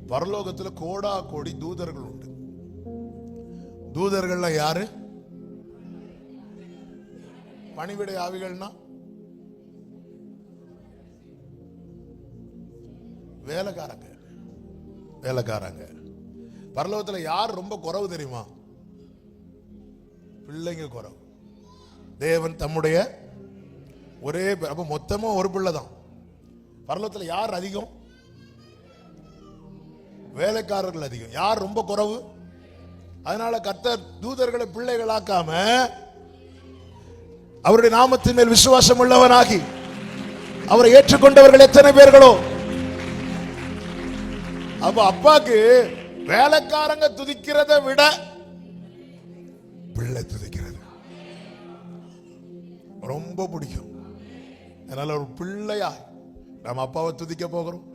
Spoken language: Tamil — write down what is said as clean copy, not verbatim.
பரலோகத்துல கோடா கோடி தூதர்கள் உண்டு. தூதர்கள்ல யாரு? பணிவிடை ஆவிகள்னா வேலைக்காரங்க. வேலைக்காரங்க. பரலோகத்துல யார் ரொம்ப குறைவு தெரியுமா? பிள்ளைங்க குறைவு. தேவன் தம்முடைய ஒரே, அப்ப மொத்தமா ஒரு பிள்ளை தான். பரலோகத்துல யார் அதிகம்? வேலைக்காரர்கள் அதிகம். யார் ரொம்ப குறைவு? அதனால கர்த்தர் தூதர்களை பிள்ளைகளாக்காம அவருடைய நாமத்தின் மேல் விசுவாசம் உள்ளவனாகி அவரை ஏற்றுக்கொண்டவர்கள் எத்தனை பேர்களோ. அப்ப அப்பாக்கு வேலைக்காரங்க துதிக்கிறதை விட பிள்ளை துதிக்கிறது ரொம்ப பிடிக்கும். அதனால ஒரு பிள்ளையா நம்ம அப்பாவை துதிக்க போகிறோம்.